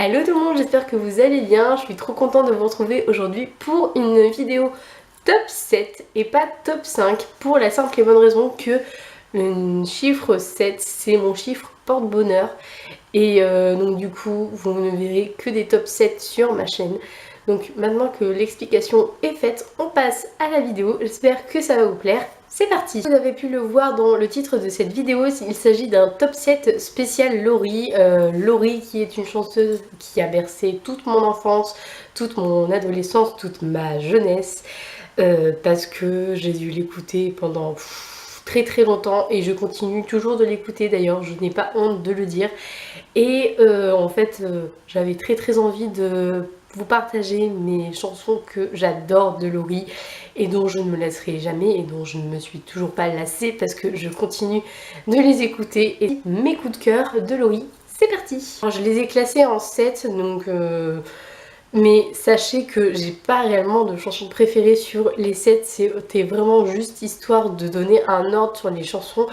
Hello tout le monde, j'espère que vous allez bien. Je suis trop contente de vous retrouver aujourd'hui pour une vidéo top 7 et pas top 5 pour la simple et bonne raison que le chiffre 7 c'est mon chiffre porte-bonheur et donc du coup vous ne verrez que des top 7 sur ma chaîne. Donc maintenant que l'explication est faite, on passe à la vidéo. J'espère que ça va vous plaire. C'est parti! Vous avez pu le voir dans le titre de cette vidéo, il s'agit d'un top 7 spécial Laurie. Laurie qui est une chanteuse qui a bercé toute mon enfance, toute mon adolescence, toute ma jeunesse. Parce que j'ai dû l'écouter pendant très très longtemps et je continue toujours de l'écouter d'ailleurs, je n'ai pas honte de le dire. Et en fait j'avais très envie de vous partager mes chansons que j'adore de Laurie et dont je ne me lasserai jamais et dont je ne me suis toujours pas lassée parce que je continue de les écouter. Et mes coups de cœur de Laurie, c'est parti! Alors, je les ai classés en 7 donc mais sachez que j'ai pas réellement de chansons préférées sur les 7, c'était vraiment juste histoire de donner un ordre sur les chansons.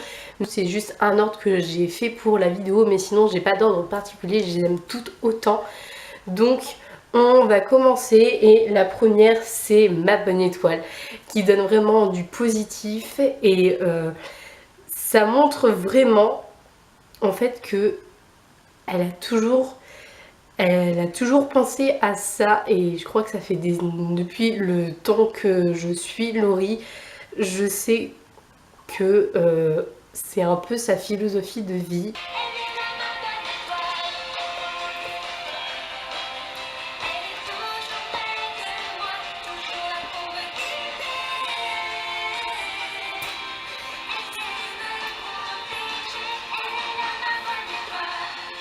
C'est juste un ordre que j'ai fait pour la vidéo, mais sinon j'ai pas d'ordre particulier, je les aime toutes autant. Donc on va commencer et la première c'est Ma Bonne Étoile qui donne vraiment du positif et ça montre vraiment en fait que elle a toujours pensé à ça et je crois que ça fait depuis le temps que je suis Laurie, je sais que c'est un peu sa philosophie de vie.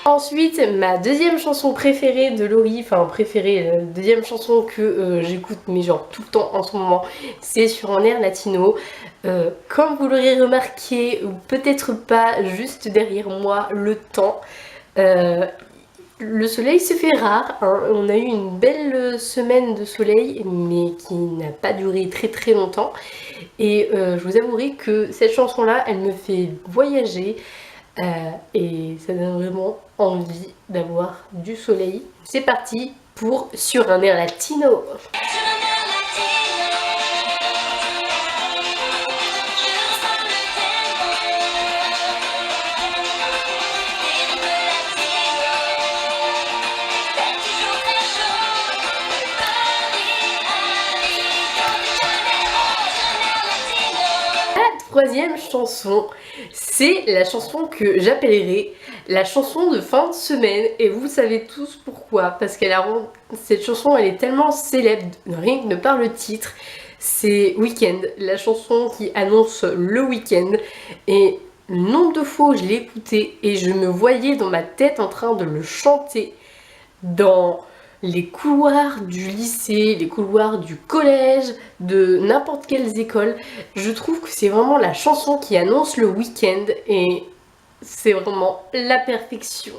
Ensuite, ma deuxième chanson préférée de Laurie, enfin préférée, deuxième chanson que j'écoute mais genre tout le temps en ce moment, c'est sur un air latino. Comme vous l'aurez remarqué, ou peut-être pas, juste derrière moi, le temps. Le soleil se fait rare, hein. On a eu une belle semaine de soleil mais qui n'a pas duré très longtemps. Et je vous avouerai que cette chanson-là, elle me fait voyager. Et ça donne vraiment envie d'avoir du soleil. C'est parti pour Sur un air latino. Troisième chanson, c'est la chanson que j'appellerai la chanson de fin de semaine et vous savez tous pourquoi, parce cette chanson elle est tellement célèbre, rien que de par le titre, c'est Weekend, la chanson qui annonce le week-end et le nombre de fois où je l'ai écouté et je me voyais dans ma tête en train de le chanter dans les couloirs du lycée, les couloirs du collège, de n'importe quelles écoles. Je trouve que c'est vraiment la chanson qui annonce le week-end et c'est vraiment la perfection.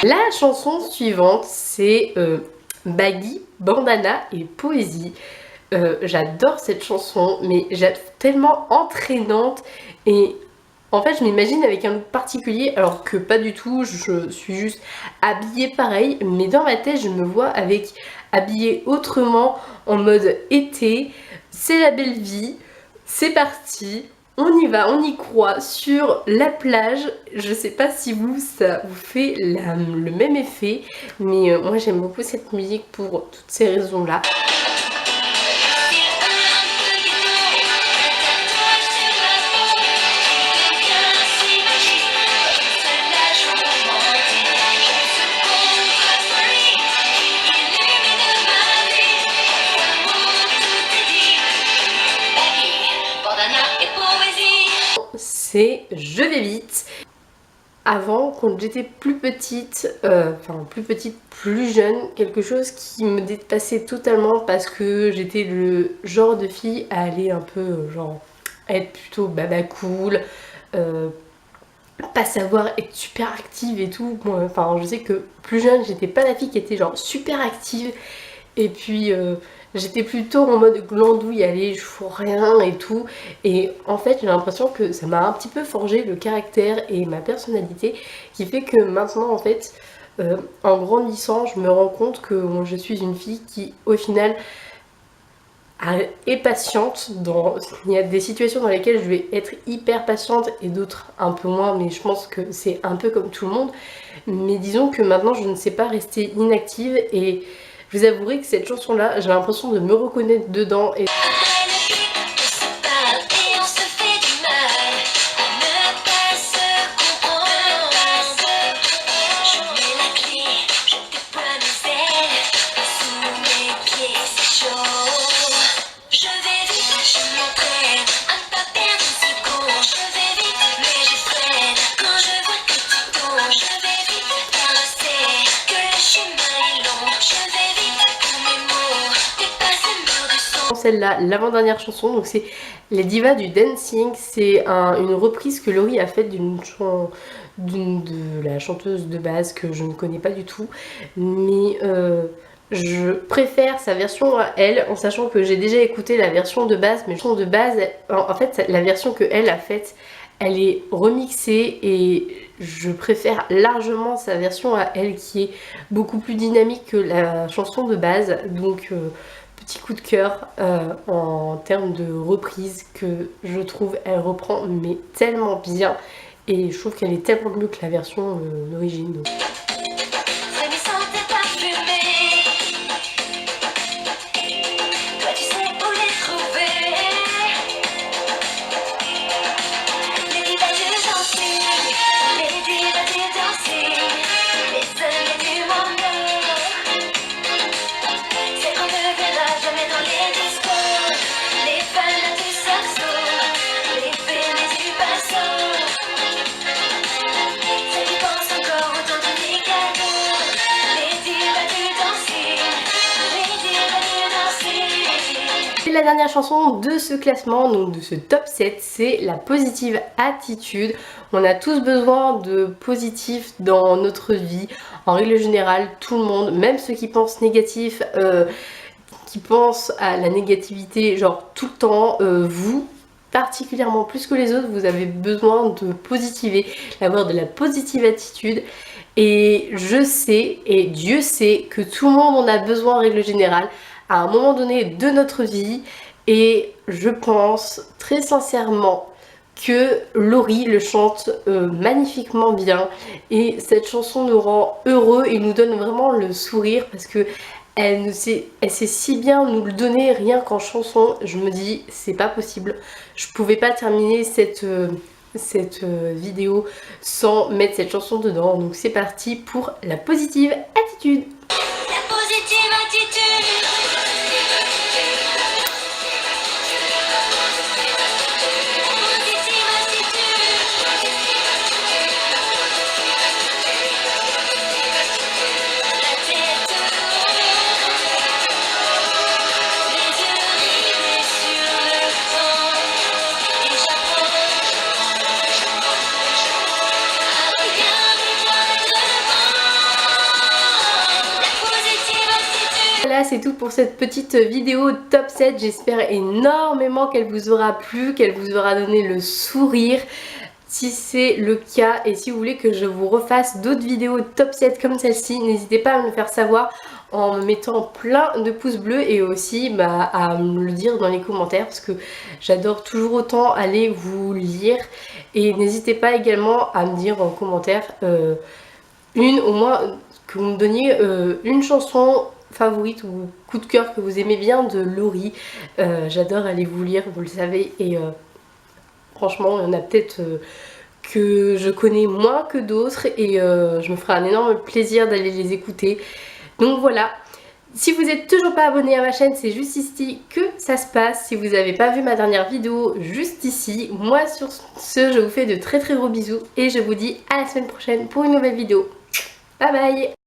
La chanson suivante, c'est Baggy, Bandana et Poésie. J'adore cette chanson, mais tellement entraînante et en fait je m'imagine avec un look particulier alors que pas du tout, je suis juste habillée pareil, mais dans ma tête je me vois habillée autrement en mode été, c'est la belle vie, c'est parti. On y va, on y croit, sur la plage. Je sais pas si ça vous fait le même effet, mais moi j'aime beaucoup cette musique pour toutes ces raisons-là. C'est Je vais vite. avant, quand j'étais plus petite, plus jeune, quelque chose qui me dépassait totalement parce que j'étais le genre de fille à aller un peu, genre, à être plutôt baba cool, euh, pas savoir être super active et tout. Moi, enfin, je sais que plus jeune, j'étais pas la fille qui était genre super active. Et puis j'étais plutôt en mode glandouille, allez, je fous rien et tout. Et en fait, j'ai l'impression que ça m'a un petit peu forgé le caractère et ma personnalité, qui fait que maintenant, en fait, en grandissant, je me rends compte que je suis une fille qui, au final, est patiente. Il y a des situations dans lesquelles je vais être hyper patiente et d'autres un peu moins, mais je pense que c'est un peu comme tout le monde. Mais disons que maintenant, je ne sais pas rester inactive et je vous avouerai que cette chanson-là, j'ai l'impression de me reconnaître dedans. Et celle-là, l'avant-dernière chanson, donc c'est Les Divas du Dancing. C'est une reprise que Laurie a faite de la chanteuse de base que je ne connais pas du tout, mais je préfère sa version à elle, en sachant que j'ai déjà écouté la version de base, mais la version de base, en fait la version que elle a faite, elle est remixée et je préfère largement sa version à elle qui est beaucoup plus dynamique que la chanson de base. Donc petit coup de cœur en termes de reprise, que je trouve elle reprend mais tellement bien et je trouve qu'elle est tellement mieux que la version d'origine. Donc. La dernière chanson de ce classement, donc de ce top 7, c'est la positive attitude. On a tous besoin de positif dans notre vie. En règle générale, tout le monde, même ceux qui pensent négatif, qui pensent à la négativité, genre tout le temps, vous, particulièrement plus que les autres, vous avez besoin de positiver, d'avoir de la positive attitude. Et je sais, et Dieu sait, que tout le monde en a besoin en règle générale à un moment donné de notre vie, et je pense très sincèrement que Laurie le chante magnifiquement bien, et cette chanson nous rend heureux et nous donne vraiment le sourire parce que elle sait si bien nous le donner rien qu'en chanson. Je me dis c'est pas possible, je pouvais pas terminer cette vidéo sans mettre cette chanson dedans. Donc c'est parti pour la positive attitude. La positive attitude. Voilà, c'est tout pour cette petite vidéo top 7. J'espère énormément qu'elle vous aura plu, qu'elle vous aura donné le sourire. Si c'est le cas et si vous voulez que je vous refasse d'autres vidéos top 7 comme celle-ci, n'hésitez pas à me le faire savoir en me mettant plein de pouces bleus et aussi à me le dire dans les commentaires parce que j'adore toujours autant aller vous lire. Et n'hésitez pas également à me dire en commentaire au moins que vous me donniez une chanson favorite ou coup de cœur que vous aimez bien de Laurie. J'adore aller vous lire, vous le savez, et franchement il y en a peut-être que je connais moins que d'autres et je me ferai un énorme plaisir d'aller les écouter. Donc voilà, Si vous n'êtes toujours pas abonné à ma chaîne, c'est juste ici que ça se passe. Si vous n'avez pas vu ma dernière vidéo, juste ici. Moi sur ce, je vous fais de très gros bisous et je vous dis à la semaine prochaine pour une nouvelle vidéo. Bye bye.